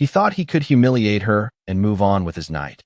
He thought he could humiliate her and move on with his night.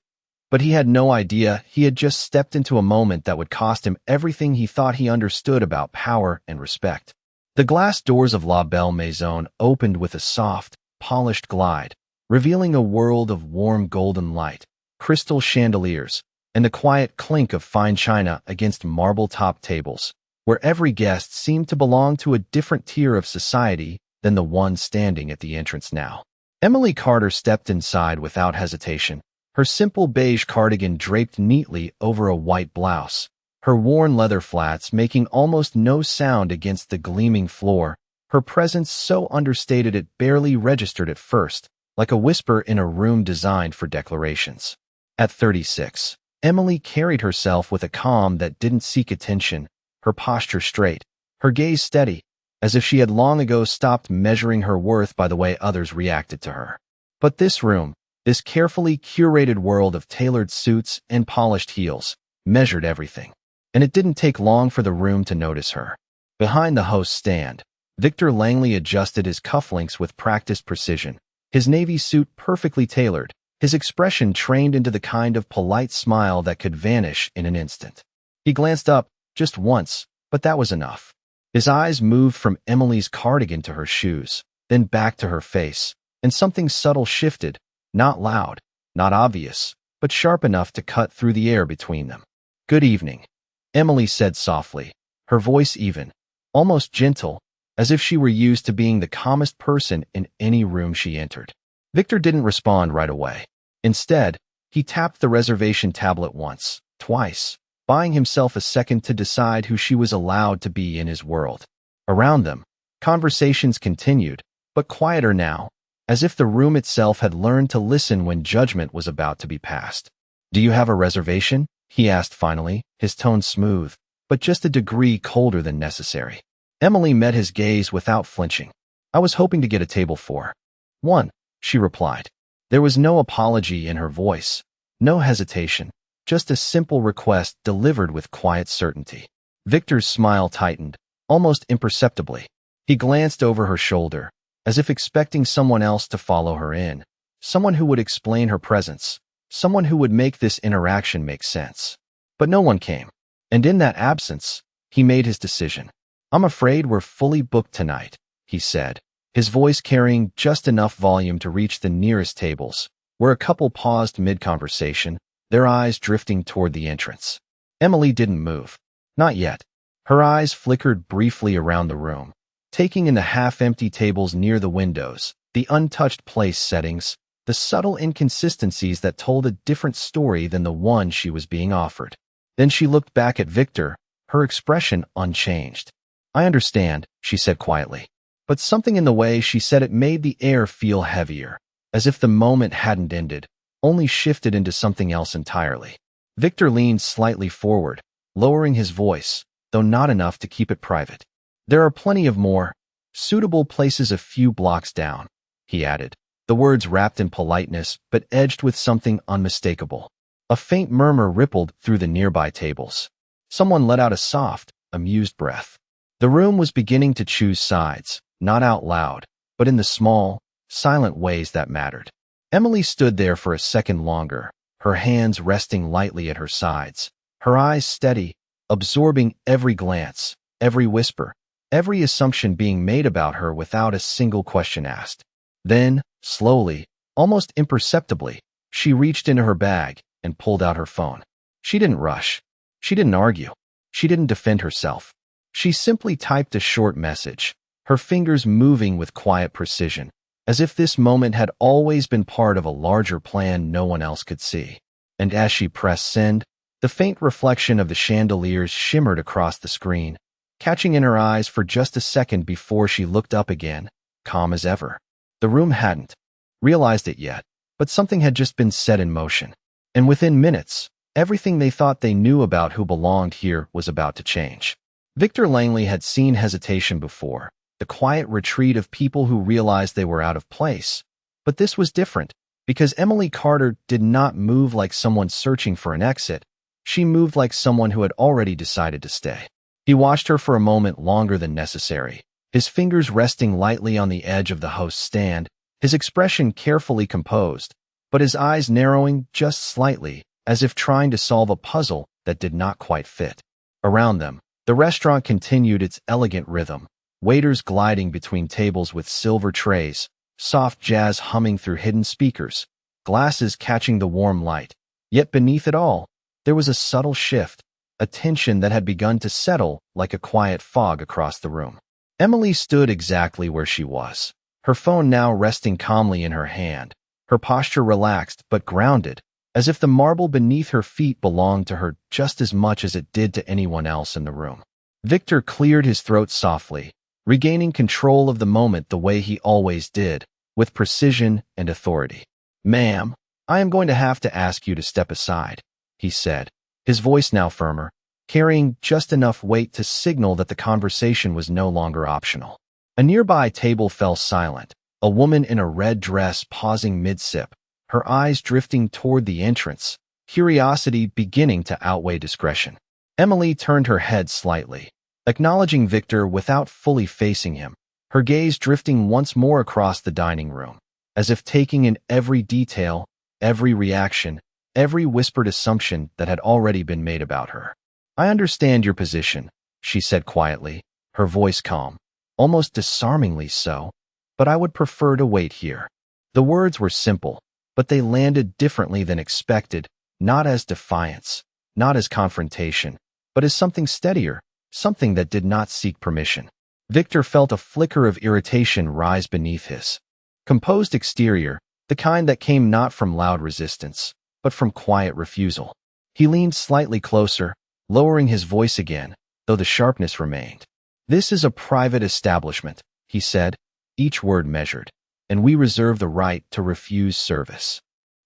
But he had no idea he had just stepped into a moment that would cost him everything he thought he understood about power and respect. The glass doors of La Belle Maison opened with a soft, polished glide, revealing a world of warm golden light, crystal chandeliers, and the quiet clink of fine china against marble-topped tables, where every guest seemed to belong to a different tier of society than the one standing at the entrance now. Emily Carter stepped inside without hesitation, her simple beige cardigan draped neatly over a white blouse, her worn leather flats making almost no sound against the gleaming floor, her presence so understated it barely registered at first, like a whisper in a room designed for declarations. At 36, Emily carried herself with a calm that didn't seek attention, her posture straight, her gaze steady, as if she had long ago stopped measuring her worth by the way others reacted to her. But this room, this carefully curated world of tailored suits and polished heels, measured everything. And it didn't take long for the room to notice her. Behind the host's stand, Victor Langley adjusted his cufflinks with practiced precision, his navy suit perfectly tailored, his expression trained into the kind of polite smile that could vanish in an instant. He glanced up, just once, but that was enough. His eyes moved from Emily's cardigan to her shoes, then back to her face, and something subtle shifted, not loud, not obvious, but sharp enough to cut through the air between them. "Good evening," Emily said softly, her voice even, almost gentle, as if she were used to being the calmest person in any room she entered. Victor didn't respond right away. Instead, he tapped the reservation tablet once, twice, buying himself a second to decide who she was allowed to be in his world. Around them, conversations continued, but quieter now, as if the room itself had learned to listen when judgment was about to be passed. "Do you have a reservation?" he asked finally, his tone smooth, but just a degree colder than necessary. Emily met his gaze without flinching. "I was hoping to get a table for one," she replied. There was no apology in her voice, no hesitation, just a simple request delivered with quiet certainty. Victor's smile tightened, almost imperceptibly. He glanced over her shoulder, as if expecting someone else to follow her in, someone who would explain her presence, someone who would make this interaction make sense. But no one came, and in that absence, he made his decision. "I'm afraid we're fully booked tonight," he said, his voice carrying just enough volume to reach the nearest tables, where a couple paused mid-conversation, their eyes drifting toward the entrance. Emily didn't move. Not yet. Her eyes flickered briefly around the room, taking in the half-empty tables near the windows, the untouched place settings, the subtle inconsistencies that told a different story than the one she was being offered. Then she looked back at Victor, her expression unchanged. "I understand," she said quietly. But something in the way she said it made the air feel heavier, as if the moment hadn't ended, only shifted into something else entirely. Victor leaned slightly forward, lowering his voice, though not enough to keep it private. "There are plenty of more suitable places a few blocks down," he added, the words wrapped in politeness but edged with something unmistakable. A faint murmur rippled through the nearby tables. Someone let out a soft, amused breath. The room was beginning to choose sides, not out loud, but in the small, silent ways that mattered. Emily stood there for a second longer, her hands resting lightly at her sides, her eyes steady, absorbing every glance, every whisper, every assumption being made about her without a single question asked. Then, slowly, almost imperceptibly, she reached into her bag and pulled out her phone. She didn't rush. She didn't argue. She didn't defend herself. She simply typed a short message, her fingers moving with quiet precision, as if this moment had always been part of a larger plan no one else could see. And as she pressed send, the faint reflection of the chandeliers shimmered across the screen, catching in her eyes for just a second before she looked up again, calm as ever. The room hadn't realized it yet, but something had just been set in motion. And within minutes, everything they thought they knew about who belonged here was about to change. Victor Langley had seen hesitation before, the quiet retreat of people who realized they were out of place. But this was different, because Emily Carter did not move like someone searching for an exit. She moved like someone who had already decided to stay. He watched her for a moment longer than necessary, his fingers resting lightly on the edge of the host's stand, his expression carefully composed, but his eyes narrowing just slightly, as if trying to solve a puzzle that did not quite fit. Around them, the restaurant continued its elegant rhythm, waiters gliding between tables with silver trays, soft jazz humming through hidden speakers, glasses catching the warm light. Yet beneath it all, there was a subtle shift, a tension that had begun to settle like a quiet fog across the room. Emily stood exactly where she was, her phone now resting calmly in her hand, her posture relaxed but grounded, as if the marble beneath her feet belonged to her just as much as it did to anyone else in the room. Victor cleared his throat softly, regaining control of the moment the way he always did, with precision and authority. "Ma'am, I am going to have to ask you to step aside," he said, his voice now firmer, carrying just enough weight to signal that the conversation was no longer optional. A nearby table fell silent, a woman in a red dress pausing mid-sip, her eyes drifting toward the entrance, curiosity beginning to outweigh discretion. Emily turned her head slightly, acknowledging Victor without fully facing him, her gaze drifting once more across the dining room, as if taking in every detail, every reaction, every whispered assumption that had already been made about her. "I understand your position," she said quietly, her voice calm, almost disarmingly so, "but I would prefer to wait here." The words were simple, but they landed differently than expected, not as defiance, not as confrontation, but as something steadier, something that did not seek permission. Victor felt a flicker of irritation rise beneath his composed exterior, the kind that came not from loud resistance, but from quiet refusal. He leaned slightly closer, lowering his voice again, though the sharpness remained. "This is a private establishment," he said, each word measured, "and we reserve the right to refuse service."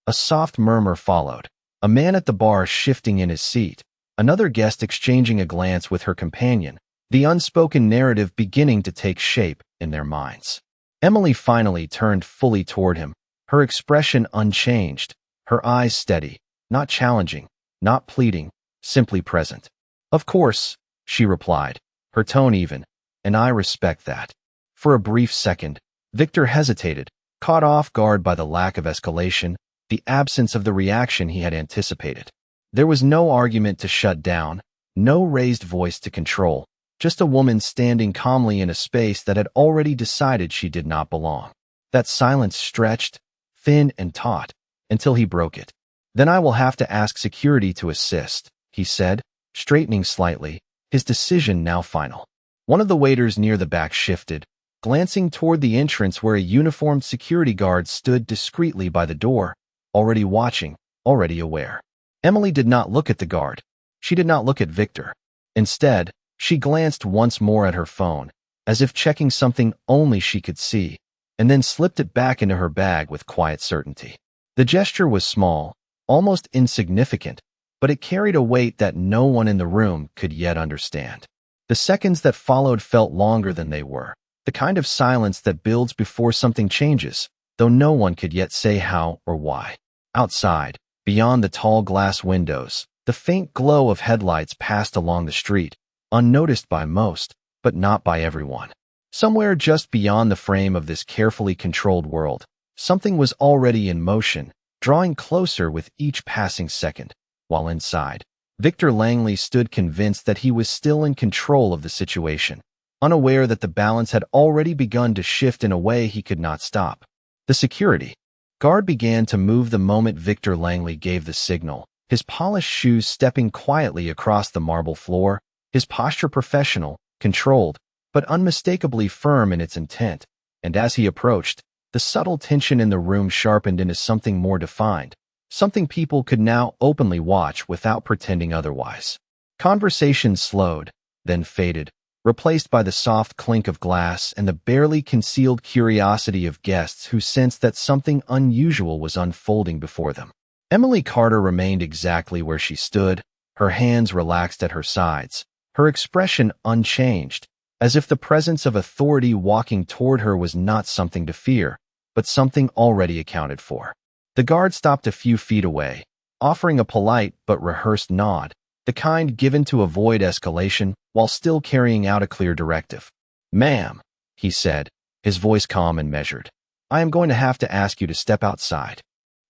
A soft murmur followed, a man at the bar shifting in his seat, another guest exchanging a glance with her companion, the unspoken narrative beginning to take shape in their minds. Emily finally turned fully toward him, her expression unchanged, her eyes steady, not challenging, not pleading, simply present. "Of course," she replied, her tone even, "and I respect that." For a brief second, Victor hesitated, caught off guard by the lack of escalation, the absence of the reaction he had anticipated. There was no argument to shut down, no raised voice to control, just a woman standing calmly in a space that had already decided she did not belong. That silence stretched, thin and taut, until he broke it. "Then I will have to ask security to assist," he said, straightening slightly, his decision now final. One of the waiters near the back shifted, glancing toward the entrance where a uniformed security guard stood discreetly by the door, already watching, already aware. Emily did not look at the guard. She did not look at Victor. Instead, she glanced once more at her phone, as if checking something only she could see, and then slipped it back into her bag with quiet certainty. The gesture was small, almost insignificant, but it carried a weight that no one in the room could yet understand. The seconds that followed felt longer than they were, the kind of silence that builds before something changes, though no one could yet say how or why. Outside, beyond the tall glass windows, the faint glow of headlights passed along the street, unnoticed by most, but not by everyone. Somewhere just beyond the frame of this carefully controlled world, something was already in motion, drawing closer with each passing second. While inside, Victor Langley stood convinced that he was still in control of the situation, unaware that the balance had already begun to shift in a way he could not stop. The security guard began to move the moment Victor Langley gave the signal, his polished shoes stepping quietly across the marble floor, his posture professional, controlled, but unmistakably firm in its intent, and as he approached, the subtle tension in the room sharpened into something more defined, something people could now openly watch without pretending otherwise. Conversation slowed, then faded, replaced by the soft clink of glass and the barely concealed curiosity of guests who sensed that something unusual was unfolding before them. Emily Carter remained exactly where she stood, her hands relaxed at her sides, her expression unchanged, as if the presence of authority walking toward her was not something to fear, but something already accounted for. The guard stopped a few feet away, offering a polite but rehearsed nod, the kind given to avoid escalation while still carrying out a clear directive. "Ma'am," he said, his voice calm and measured, I am going to have to ask you to step outside."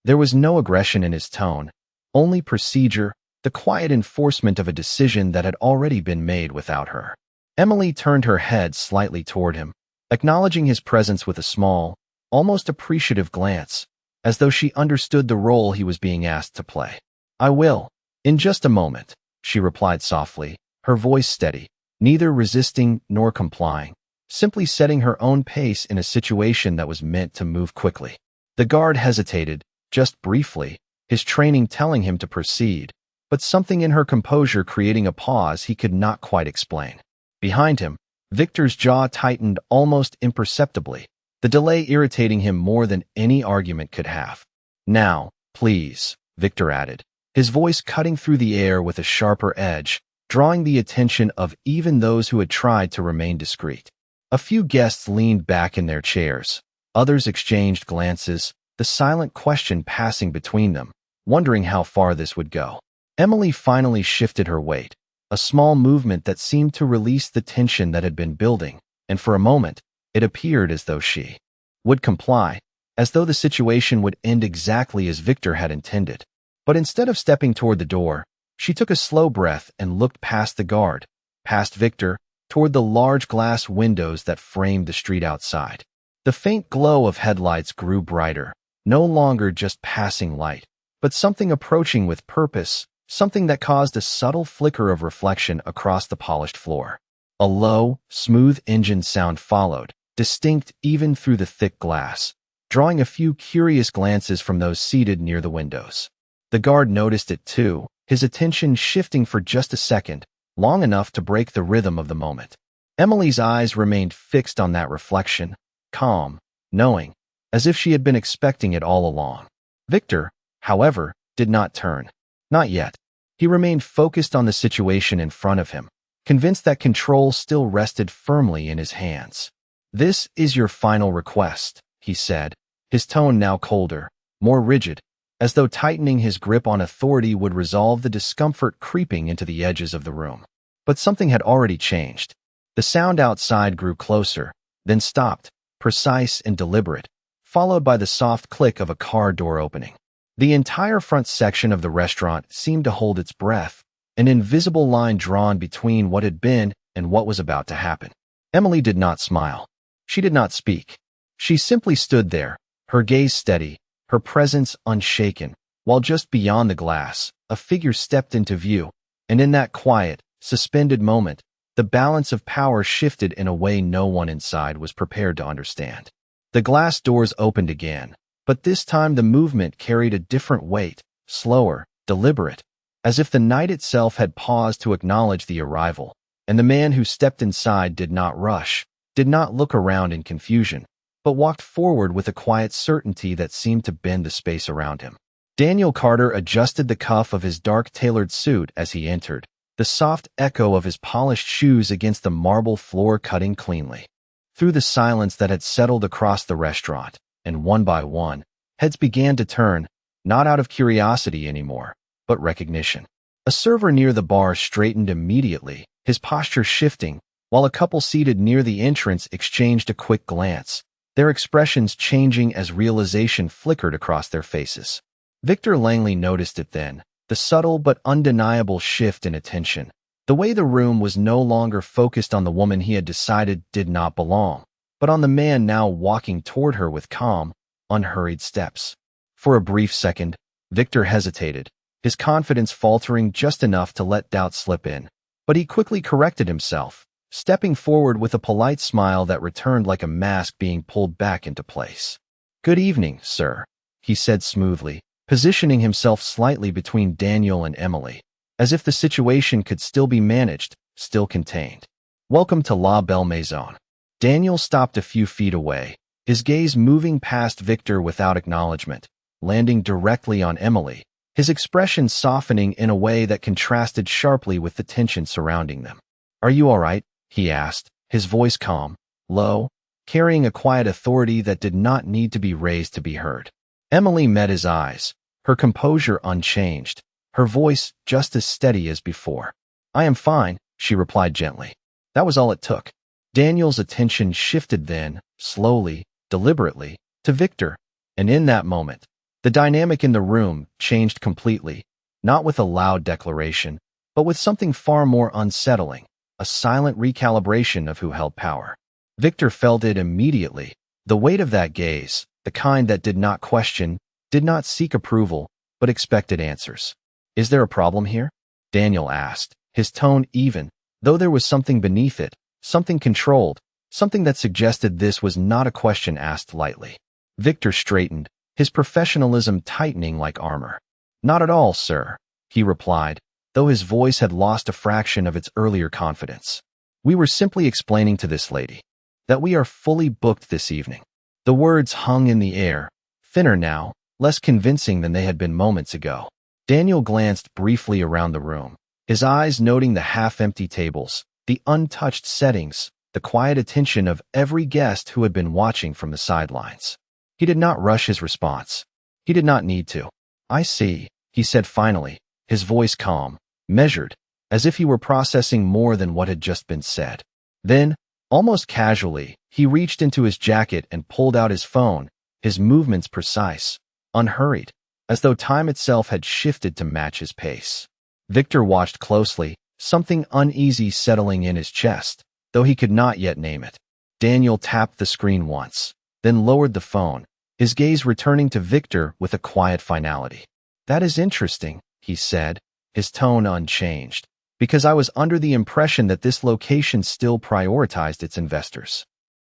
There was no aggression in his tone, only procedure, the quiet enforcement of a decision that had already been made without her. Emily turned her head slightly toward him, acknowledging his presence with a small, almost appreciative glance, as though she understood the role he was being asked to play. "I will, in just a moment," she replied softly, her voice steady, neither resisting nor complying, simply setting her own pace in a situation that was meant to move quickly. The guard hesitated, just briefly, his training telling him to proceed, but something in her composure creating a pause he could not quite explain. Behind him, Victor's jaw tightened almost imperceptibly, the delay irritating him more than any argument could have. "Now, please," Victor added, his voice cutting through the air with a sharper edge, drawing the attention of even those who had tried to remain discreet. A few guests leaned back in their chairs. Others exchanged glances, the silent question passing between them, wondering how far this would go. Emily finally shifted her weight, a small movement that seemed to release the tension that had been building, and for a moment, it appeared as though she would comply, as though the situation would end exactly as Victor had intended. But instead of stepping toward the door, she took a slow breath and looked past the guard, past Victor, toward the large glass windows that framed the street outside. The faint glow of headlights grew brighter, no longer just passing light, but something approaching with purpose, something that caused a subtle flicker of reflection across the polished floor. A low, smooth engine sound followed, distinct even through the thick glass, drawing a few curious glances from those seated near the windows. The guard noticed it too, his attention shifting for just a second, long enough to break the rhythm of the moment. Emily's eyes remained fixed on that reflection, calm, knowing, as if she had been expecting it all along. Victor, however, did not turn. Not yet. He remained focused on the situation in front of him, convinced that control still rested firmly in his hands. "This is your final request," he said, his tone now colder, more rigid, as though tightening his grip on authority would resolve the discomfort creeping into the edges of the room. But something had already changed. The sound outside grew closer, then stopped, precise and deliberate, followed by the soft click of a car door opening. The entire front section of the restaurant seemed to hold its breath, an invisible line drawn between what had been and what was about to happen. Emily did not smile. She did not speak. She simply stood there, her gaze steady, her presence unshaken, while just beyond the glass, a figure stepped into view, and in that quiet, suspended moment, the balance of power shifted in a way no one inside was prepared to understand. The glass doors opened again, but this time the movement carried a different weight, slower, deliberate, as if the night itself had paused to acknowledge the arrival, and the man who stepped inside did not rush, did not look around in confusion, but walked forward with a quiet certainty that seemed to bend the space around him. Daniel Carter adjusted the cuff of his dark-tailored suit as he entered, the soft echo of his polished shoes against the marble floor cutting cleanly. Through the silence that had settled across the restaurant, and one by one, heads began to turn, not out of curiosity anymore, but recognition. A server near the bar straightened immediately, his posture shifting, while a couple seated near the entrance exchanged a quick glance, their expressions changing as realization flickered across their faces. Victor Langley noticed it then, the subtle but undeniable shift in attention, the way the room was no longer focused on the woman he had decided did not belong, but on the man now walking toward her with calm, unhurried steps. For a brief second, Victor hesitated, his confidence faltering just enough to let doubt slip in, but he quickly corrected himself, stepping forward with a polite smile that returned like a mask being pulled back into place. "Good evening, sir," he said smoothly, positioning himself slightly between Daniel and Emily, as if the situation could still be managed, still contained. "Welcome to La Belle Maison." Daniel stopped a few feet away, his gaze moving past Victor without acknowledgement, landing directly on Emily, his expression softening in a way that contrasted sharply with the tension surrounding them. "Are you all right?" he asked, his voice calm, low, carrying a quiet authority that did not need to be raised to be heard. Emily met his eyes, her composure unchanged, her voice just as steady as before. "I am fine," she replied gently. That was all it took. Daniel's attention shifted then, slowly, deliberately, to Victor, and in that moment, the dynamic in the room changed completely, not with a loud declaration, but with something far more unsettling, a silent recalibration of who held power. Victor felt it immediately, the weight of that gaze, the kind that did not question, did not seek approval, but expected answers. "Is there a problem here?" Daniel asked, his tone even, though there was something beneath it, something controlled, something that suggested this was not a question asked lightly. Victor straightened, his professionalism tightening like armor. "Not at all, sir," he replied, though his voice had lost a fraction of its earlier confidence. "We were simply explaining to this lady that we are fully booked this evening." The words hung in the air, thinner now, less convincing than they had been moments ago. Daniel glanced briefly around the room, his eyes noting the half-empty tables, the untouched settings, the quiet attention of every guest who had been watching from the sidelines. He did not rush his response. He did not need to. "I see," he said finally, his voice calm, measured, as if he were processing more than what had just been said. Then, almost casually, he reached into his jacket and pulled out his phone, his movements precise, unhurried, as though time itself had shifted to match his pace. Victor watched closely, something uneasy settling in his chest, though he could not yet name it. Daniel tapped the screen once, then lowered the phone, his gaze returning to Victor with a quiet finality. "That is interesting," he said, his tone unchanged, "because I was under the impression that this location still prioritized its investors."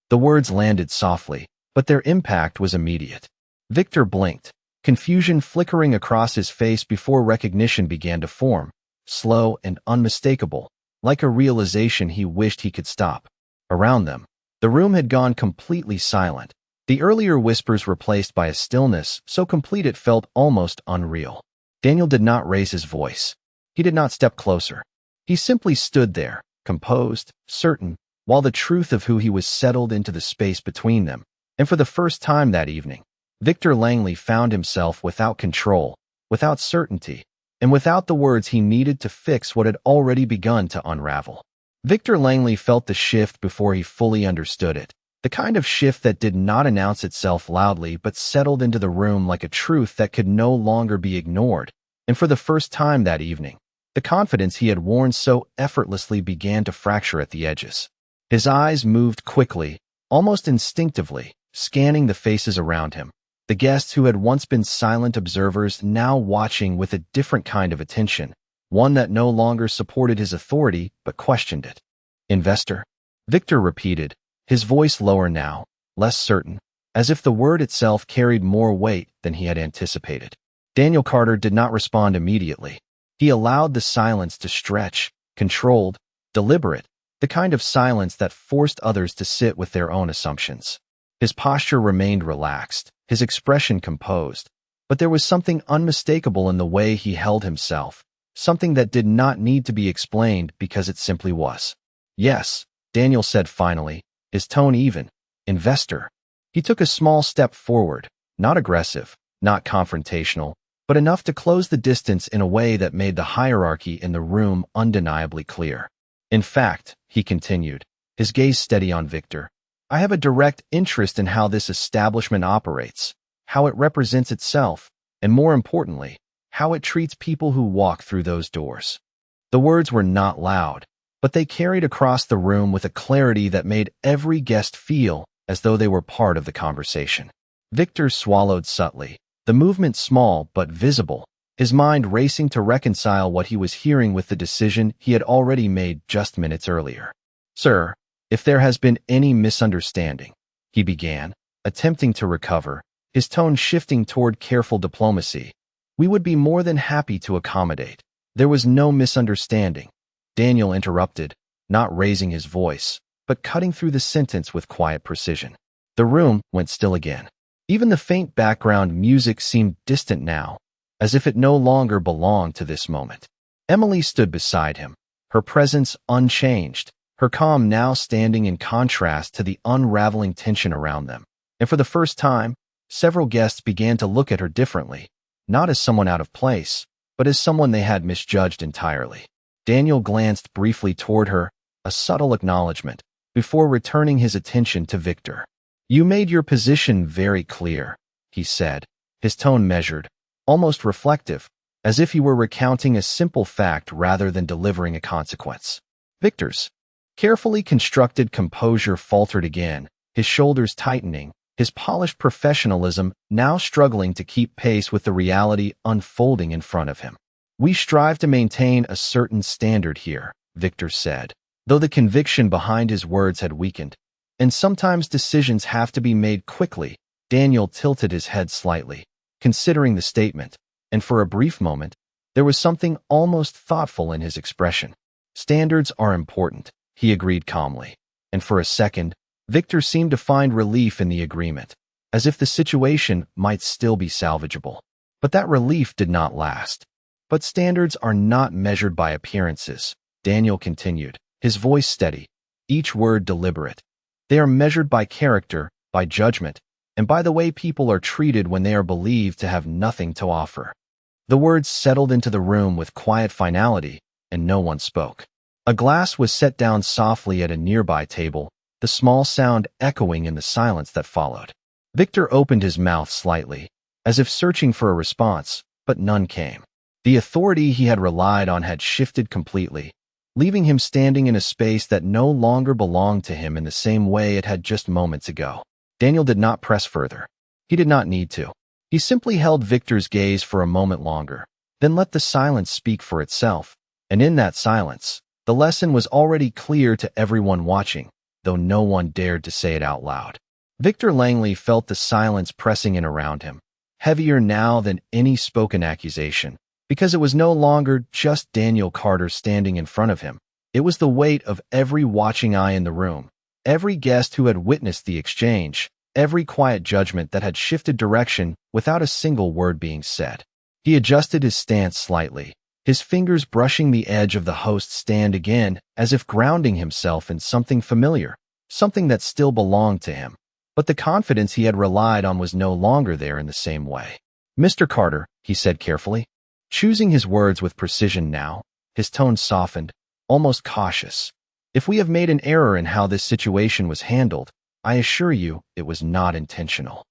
The words landed softly, but their impact was immediate. Victor blinked, confusion flickering across his face before recognition began to form, slow and unmistakable, like a realization he wished he could stop. Around them, the room had gone completely silent, the earlier whispers replaced by a stillness so complete it felt almost unreal. Daniel did not raise his voice. He did not step closer. He simply stood there, composed, certain, while the truth of who he was settled into the space between them. And for the first time that evening, Victor Langley found himself without control, without certainty, and without the words he needed to fix what had already begun to unravel. Victor Langley felt the shift before he fully understood it, the kind of shift that did not announce itself loudly but settled into the room like a truth that could no longer be ignored. And for the first time that evening, the confidence he had worn so effortlessly began to fracture at the edges. His eyes moved quickly, almost instinctively, scanning the faces around him, the guests who had once been silent observers now watching with a different kind of attention, one that no longer supported his authority but questioned it. "Investor?" Victor repeated, his voice lower now, less certain, as if the word itself carried more weight than he had anticipated. Daniel Carter did not respond immediately. He allowed the silence to stretch, controlled, deliberate, the kind of silence that forced others to sit with their own assumptions. His posture remained relaxed, his expression composed, but there was something unmistakable in the way he held himself, something that did not need to be explained because it simply was. "Yes," Daniel said finally, his tone even. "Investor." He took a small step forward, not aggressive, not confrontational, but enough to close the distance in a way that made the hierarchy in the room undeniably clear. "In fact," he continued, his gaze steady on Victor, "I have a direct interest in how this establishment operates, how it represents itself, and more importantly, how it treats people who walk through those doors." The words were not loud, but they carried across the room with a clarity that made every guest feel as though they were part of the conversation. Victor swallowed subtly, the movement small but visible, his mind racing to reconcile what he was hearing with the decision he had already made just minutes earlier. "Sir, if there has been any misunderstanding," he began, attempting to recover, his tone shifting toward careful diplomacy, "we would be more than happy to accommodate." "There was no misunderstanding," Daniel interrupted, not raising his voice, but cutting through the sentence with quiet precision. The room went still again. Even the faint background music seemed distant now, as if it no longer belonged to this moment. Emily stood beside him, her presence unchanged, her calm now standing in contrast to the unraveling tension around them. And for the first time, several guests began to look at her differently, not as someone out of place, but as someone they had misjudged entirely. Daniel glanced briefly toward her, a subtle acknowledgement, before returning his attention to Victor. You made your position very clear, he said, his tone measured, almost reflective, as if he were recounting a simple fact rather than delivering a consequence. Victor's carefully constructed composure faltered again, his shoulders tightening, his polished professionalism now struggling to keep pace with the reality unfolding in front of him. We strive to maintain a certain standard here, Victor said, though the conviction behind his words had weakened. And sometimes decisions have to be made quickly. Daniel tilted his head slightly, considering the statement, and for a brief moment, there was something almost thoughtful in his expression. Standards are important, he agreed calmly, and for a second, Victor seemed to find relief in the agreement, as if the situation might still be salvageable. But that relief did not last. But standards are not measured by appearances, Daniel continued, his voice steady, each word deliberate. They are measured by character, by judgment, and by the way people are treated when they are believed to have nothing to offer. The words settled into the room with quiet finality, and no one spoke. A glass was set down softly at a nearby table, the small sound echoing in the silence that followed. Victor opened his mouth slightly, as if searching for a response, but none came. The authority he had relied on had shifted completely, leaving him standing in a space that no longer belonged to him in the same way it had just moments ago. Daniel did not press further. He did not need to. He simply held Victor's gaze for a moment longer, then let the silence speak for itself. And in that silence, the lesson was already clear to everyone watching, though no one dared to say it out loud. Victor Langley felt the silence pressing in around him, heavier now than any spoken accusation, because it was no longer just Daniel Carter standing in front of him. It was the weight of every watching eye in the room, every guest who had witnessed the exchange, every quiet judgment that had shifted direction without a single word being said. He adjusted his stance slightly, his fingers brushing the edge of the host's stand again, as if grounding himself in something familiar, something that still belonged to him. But the confidence he had relied on was no longer there in the same way. "Mr. Carter," he said carefully, choosing his words with precision now, his tone softened, almost cautious. "If we have made an error in how this situation was handled, I assure you it was not intentional."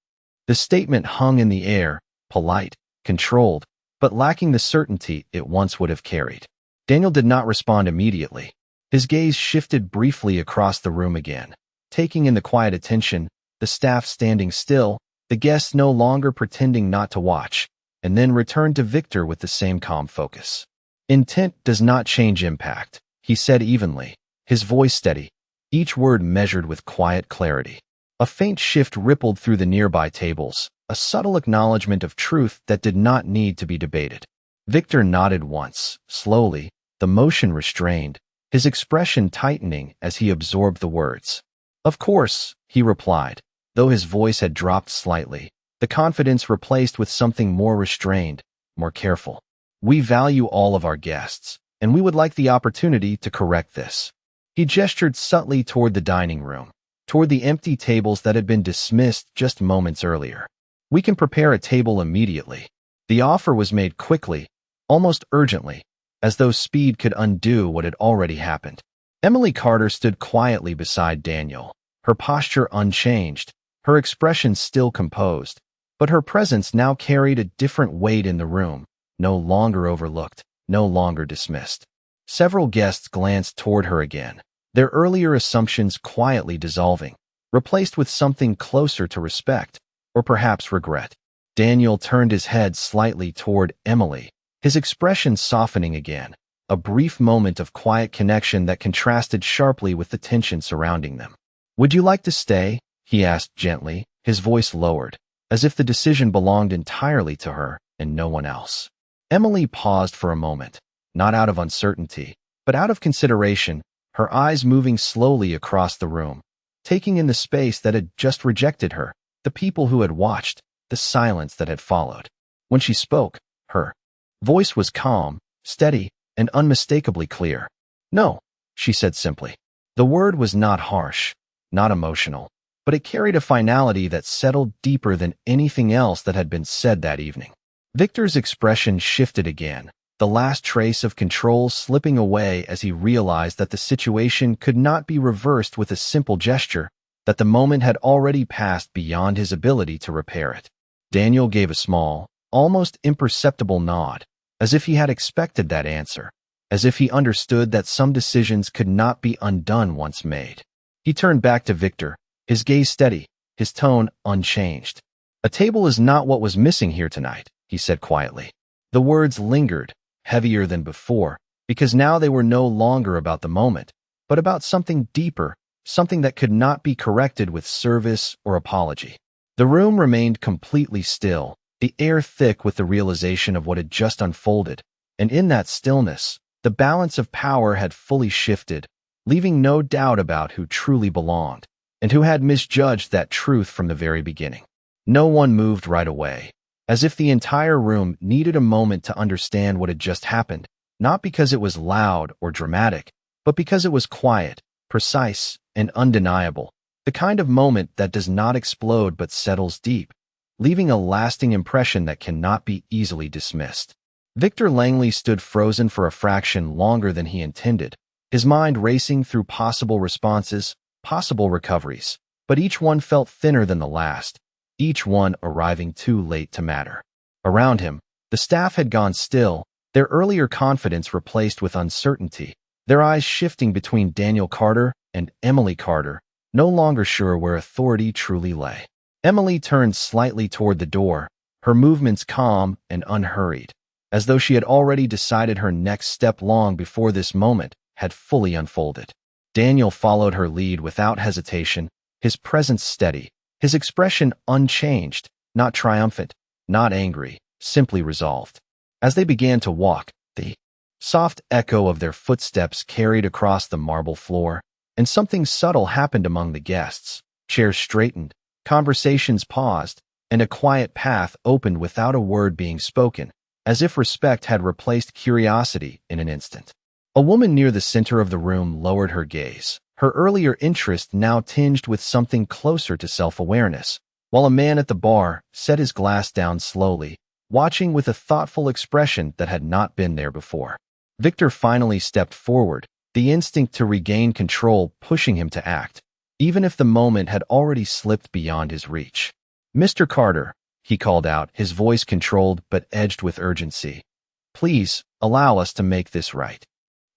The statement hung in the air, polite, controlled, but lacking the certainty it once would have carried. Daniel did not respond immediately. His gaze shifted briefly across the room again, taking in the quiet attention, the staff standing still, the guests no longer pretending not to watch, and then returned to Victor with the same calm focus. "Intent does not change impact," he said evenly, his voice steady, each word measured with quiet clarity. A faint shift rippled through the nearby tables, a subtle acknowledgement of truth that did not need to be debated. Victor nodded once, slowly, the motion restrained, his expression tightening as he absorbed the words. "Of course," he replied, though his voice had dropped slightly, the confidence replaced with something more restrained, more careful. "We value all of our guests, and we would like the opportunity to correct this." He gestured subtly toward the dining room, toward the empty tables that had been dismissed just moments earlier. "We can prepare a table immediately." The offer was made quickly, almost urgently, as though speed could undo what had already happened. Emily Carter stood quietly beside Daniel, her posture unchanged, her expression still composed, but her presence now carried a different weight in the room, no longer overlooked, no longer dismissed. Several guests glanced toward her again, their earlier assumptions quietly dissolving, replaced with something closer to respect, or perhaps regret. Daniel turned his head slightly toward Emily, his expression softening again, a brief moment of quiet connection that contrasted sharply with the tension surrounding them. "Would you like to stay?" he asked gently, his voice lowered, as if the decision belonged entirely to her and no one else. Emily paused for a moment, not out of uncertainty, but out of consideration, her eyes moving slowly across the room, taking in the space that had just rejected her, the people who had watched, the silence that had followed. When she spoke, her voice was calm, steady, and unmistakably clear. "No," she said simply. The word was not harsh, not emotional, but it carried a finality that settled deeper than anything else that had been said that evening. Victor's expression shifted again, the last trace of control slipping away as he realized that the situation could not be reversed with a simple gesture, that the moment had already passed beyond his ability to repair it. Daniel gave a small, almost imperceptible nod, as if he had expected that answer, as if he understood that some decisions could not be undone once made. He turned back to Victor, his gaze steady, his tone unchanged. "A table is not what was missing here tonight," he said quietly. The words lingered, heavier than before, because now they were no longer about the moment, but about something deeper, something that could not be corrected with service or apology. The room remained completely still, the air thick with the realization of what had just unfolded, and in that stillness, the balance of power had fully shifted, leaving no doubt about who truly belonged, and who had misjudged that truth from the very beginning. No one moved right away, as if the entire room needed a moment to understand what had just happened, not because it was loud or dramatic, but because it was quiet, precise, and undeniable, the kind of moment that does not explode but settles deep, leaving a lasting impression that cannot be easily dismissed. Victor Langley stood frozen for a fraction longer than he intended, his mind racing through possible responses, possible recoveries, but each one felt thinner than the last, each one arriving too late to matter. Around him, the staff had gone still, their earlier confidence replaced with uncertainty, their eyes shifting between Daniel Carter and Emily Carter, no longer sure where authority truly lay. Emily turned slightly toward the door, her movements calm and unhurried, as though she had already decided her next step long before this moment had fully unfolded. Daniel followed her lead without hesitation, his presence steady, his expression unchanged, not triumphant, not angry, simply resolved. As they began to walk, the soft echo of their footsteps carried across the marble floor, and something subtle happened among the guests. Chairs straightened, conversations paused, and a quiet path opened without a word being spoken, as if respect had replaced curiosity in an instant. A woman near the center of the room lowered her gaze, her earlier interest now tinged with something closer to self-awareness, while a man at the bar set his glass down slowly, watching with a thoughtful expression that had not been there before. Victor finally stepped forward, the instinct to regain control pushing him to act, even if the moment had already slipped beyond his reach. "Mr. Carter," he called out, his voice controlled but edged with urgency. "Please, allow us to make this right."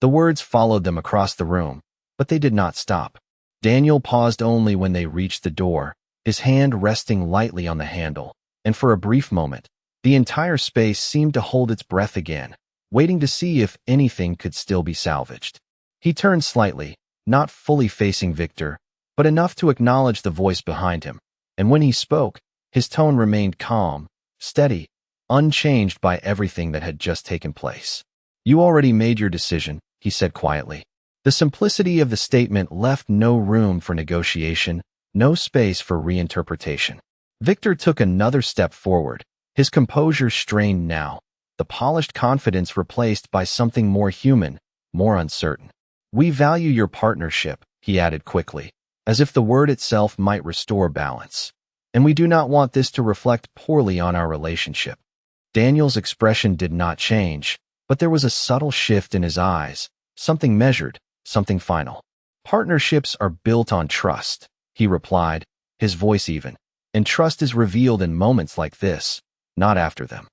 The words followed them across the room, but they did not stop. Daniel paused only when they reached the door, his hand resting lightly on the handle, and for a brief moment, the entire space seemed to hold its breath again, waiting to see if anything could still be salvaged. He turned slightly, not fully facing Victor, but enough to acknowledge the voice behind him, and when he spoke, his tone remained calm, steady, unchanged by everything that had just taken place. "You already made your decision," he said quietly. The simplicity of the statement left no room for negotiation, no space for reinterpretation. Victor took another step forward, his composure strained now, the polished confidence replaced by something more human, more uncertain. "We value your partnership," he added quickly, as if the word itself might restore balance. "And we do not want this to reflect poorly on our relationship." Daniel's expression did not change, but there was a subtle shift in his eyes, something measured, something final. "Partnerships are built on trust," he replied, his voice even, "and trust is revealed in moments like this, not after them."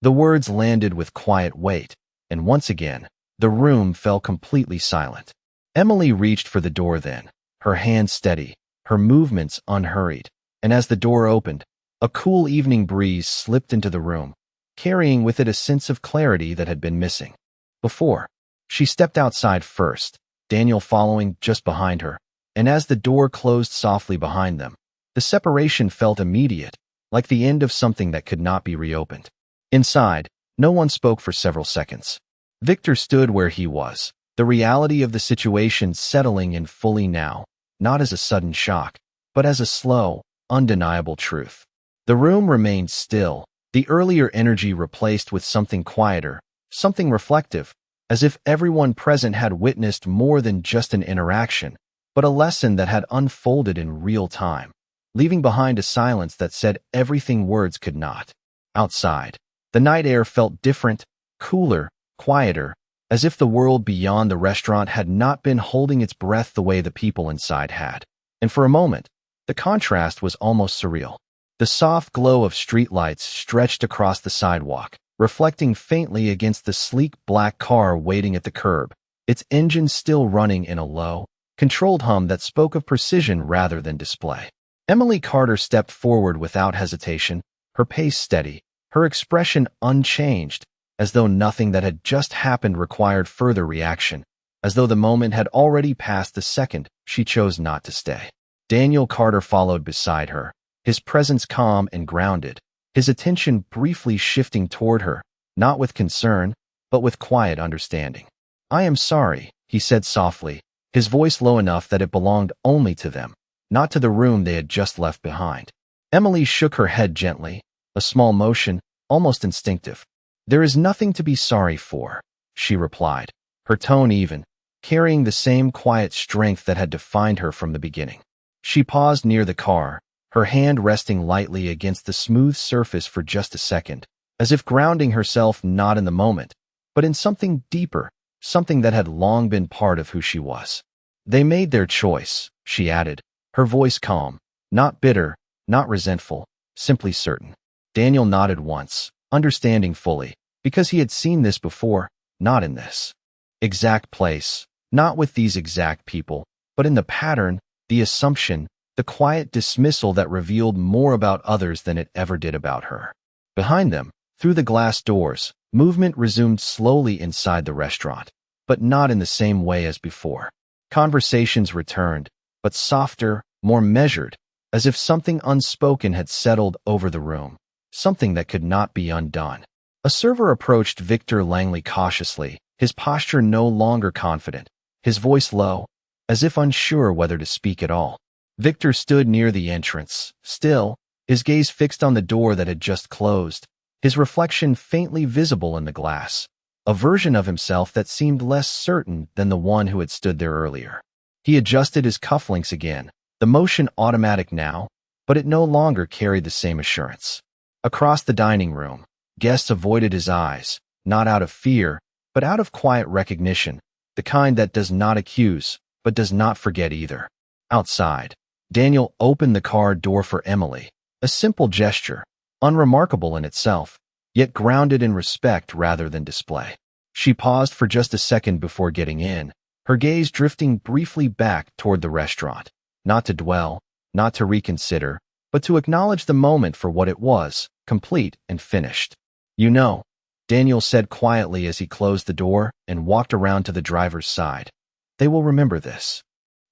The words landed with quiet weight, and once again, the room fell completely silent. Emily reached for the door then, her hand steady, her movements unhurried, and as the door opened, a cool evening breeze slipped into the room, carrying with it a sense of clarity that had been missing. Before, she stepped outside first, Daniel following just behind her, and as the door closed softly behind them, the separation felt immediate, like the end of something that could not be reopened. Inside, no one spoke for several seconds. Victor stood where he was, the reality of the situation settling in fully now, not as a sudden shock, but as a slow, undeniable truth. The room remained still, the earlier energy replaced with something quieter, something reflective, as if everyone present had witnessed more than just an interaction, but a lesson that had unfolded in real time, leaving behind a silence that said everything words could not. Outside, the night air felt different, cooler, quieter, as if the world beyond the restaurant had not been holding its breath the way the people inside had. And for a moment, The contrast was almost surreal. The soft glow of streetlights stretched across the sidewalk, reflecting faintly against the sleek black car waiting at the curb, its engine still running in a low, controlled hum that spoke of precision rather than display. Emily Carter stepped forward without hesitation, her pace steady, her expression unchanged, as though nothing that had just happened required further reaction, as though the moment had already passed the second she chose not to stay. Daniel Carter followed beside her, his presence calm and grounded, his attention briefly shifting toward her, not with concern, but with quiet understanding. "I am sorry," he said softly, his voice low enough that it belonged only to them, not to the room they had just left behind. Emily shook her head gently, a small motion, almost instinctive. "There is nothing to be sorry for," she replied, her tone even, carrying the same quiet strength that had defined her from the beginning. She paused near the car, her hand resting lightly against the smooth surface for just a second, as if grounding herself not in the moment, but in something deeper, something that had long been part of who she was. "They made their choice," she added, her voice calm, not bitter, not resentful, simply certain. Daniel nodded once, understanding fully, because he had seen this before, not in this exact place, not with these exact people, but in the pattern, the assumption, the quiet dismissal that revealed more about others than it ever did about her. Behind them, through the glass doors, movement resumed slowly inside the restaurant, but not in the same way as before. Conversations returned, but softer, more measured, as if something unspoken had settled over the room, something that could not be undone. A server approached Victor Langley cautiously, his posture no longer confident, his voice low, as if unsure whether to speak at all. Victor stood near the entrance, still, his gaze fixed on the door that had just closed, his reflection faintly visible in the glass, a version of himself that seemed less certain than the one who had stood there earlier. He adjusted his cufflinks again, the motion automatic now, but it no longer carried the same assurance. Across the dining room, guests avoided his eyes, not out of fear, but out of quiet recognition, the kind that does not accuse, but does not forget either. Outside, Daniel opened the car door for Emily, a simple gesture, unremarkable in itself, yet grounded in respect rather than display. She paused for just a second before getting in, her gaze drifting briefly back toward the restaurant, not to dwell, not to reconsider, but to acknowledge the moment for what it was, complete and finished. "You know," Daniel said quietly as he closed the door and walked around to the driver's side, "they will remember this."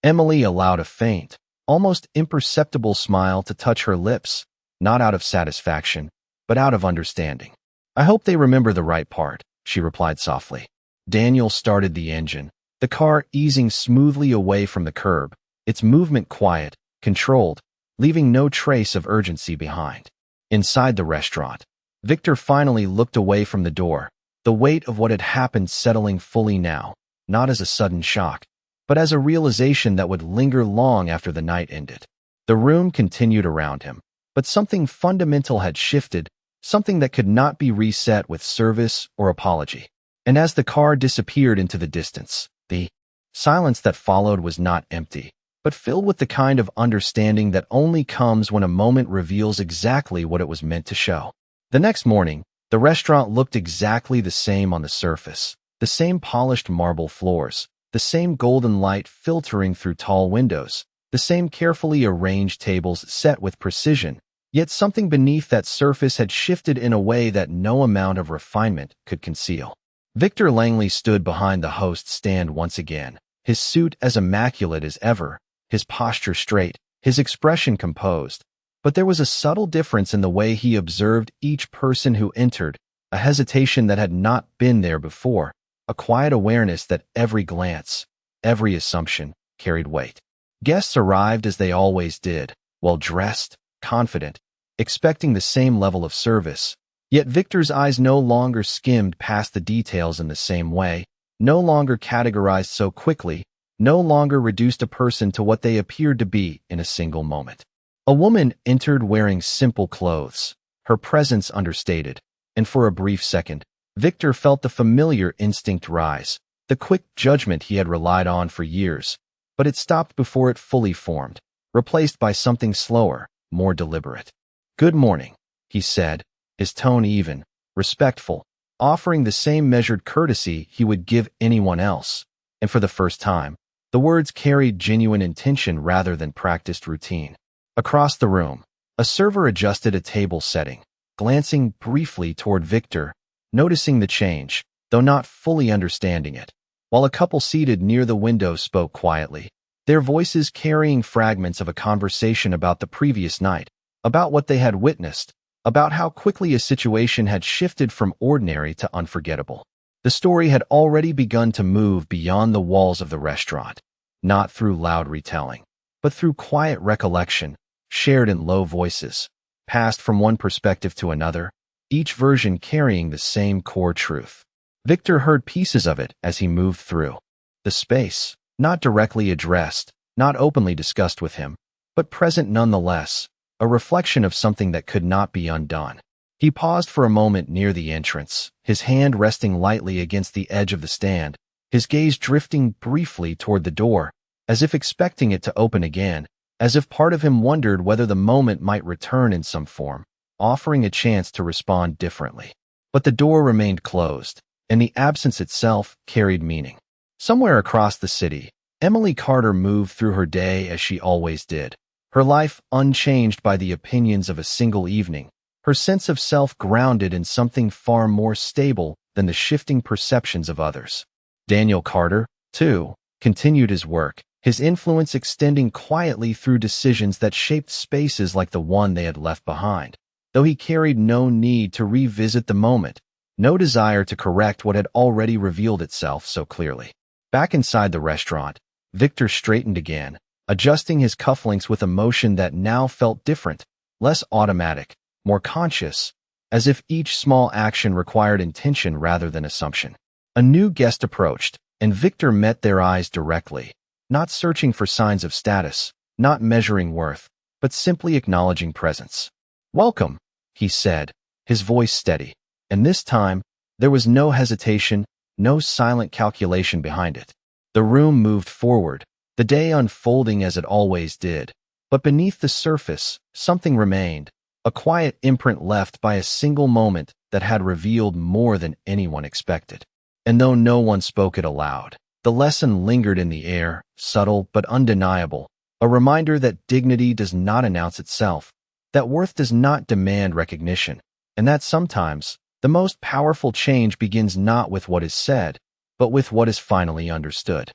Emily allowed a faint, almost imperceptible smile to touch her lips, not out of satisfaction, but out of understanding. "I hope they remember the right part," she replied softly. Daniel started the engine, the car easing smoothly away from the curb, its movement quiet, controlled, leaving no trace of urgency behind. Inside the restaurant, Victor finally looked away from the door, the weight of what had happened settling fully now, not as a sudden shock, but as a realization that would linger long after the night ended. The room continued around him, but something fundamental had shifted, something that could not be reset with service or apology. And as the car disappeared into the distance, the silence that followed was not empty, but filled with the kind of understanding that only comes when a moment reveals exactly what it was meant to show. The next morning, the restaurant looked exactly the same on the surface, the same polished marble floors, the same golden light filtering through tall windows, the same carefully arranged tables set with precision, yet something beneath that surface had shifted in a way that no amount of refinement could conceal. Victor Langley stood behind the host's stand once again, his suit as immaculate as ever, his posture straight, his expression composed, but there was a subtle difference in the way he observed each person who entered, a hesitation that had not been there before, a quiet awareness that every glance, every assumption, carried weight. Guests arrived as they always did, well-dressed, confident, expecting the same level of service, yet Victor's eyes no longer skimmed past the details in the same way, no longer categorized so quickly, no longer reduced a person to what they appeared to be in a single moment. A woman entered wearing simple clothes, her presence understated, and for a brief second, Victor felt the familiar instinct rise, the quick judgment he had relied on for years, but it stopped before it fully formed. replaced by something slower, more deliberate. "Good morning," he said, his tone even, respectful, offering the same measured courtesy he would give anyone else. And for the first time, the words carried genuine intention rather than practiced routine. Across the room, a server adjusted a table setting, glancing briefly toward Victor, noticing the change, though not fully understanding it, while a couple seated near the window spoke quietly, their voices carrying fragments of a conversation about the previous night, about what they had witnessed, about how quickly a situation had shifted from ordinary to unforgettable. The story had already begun to move beyond the walls of the restaurant, not through loud retelling, but through quiet recollection, shared in low voices, passed from one perspective to another, each version carrying the same core truth. Victor heard pieces of it as he moved through the space, not directly addressed, not openly discussed with him, but present nonetheless, a reflection of something that could not be undone. He paused for a moment near the entrance, his hand resting lightly against the edge of the stand, his gaze drifting briefly toward the door, as if expecting it to open again, as if part of him wondered whether the moment might return in some form, offering a chance to respond differently. But the door remained closed, and the absence itself carried meaning. Somewhere across the city, Emily Carter moved through her day as she always did, her life unchanged by the opinions of a single evening, her sense of self grounded in something far more stable than the shifting perceptions of others. Daniel Carter, too, continued his work, his influence extending quietly through decisions that shaped spaces like the one they had left behind, though he carried no need to revisit the moment, no desire to correct what had already revealed itself so clearly. Back inside the restaurant, Victor straightened again, adjusting his cufflinks with a motion that now felt different, less automatic, more conscious, as if each small action required intention rather than assumption. A new guest approached, and Victor met their eyes directly, not searching for signs of status, not measuring worth, but simply acknowledging presence. "Welcome," he said, his voice steady, and this time, there was no hesitation, no silent calculation behind it. The room moved forward, the day unfolding as it always did, but beneath the surface, something remained, a quiet imprint left by a single moment that had revealed more than anyone expected. And though no one spoke it aloud, the lesson lingered in the air, subtle but undeniable, a reminder that dignity does not announce itself, that worth does not demand recognition, and that sometimes the most powerful change begins not with what is said, but with what is finally understood.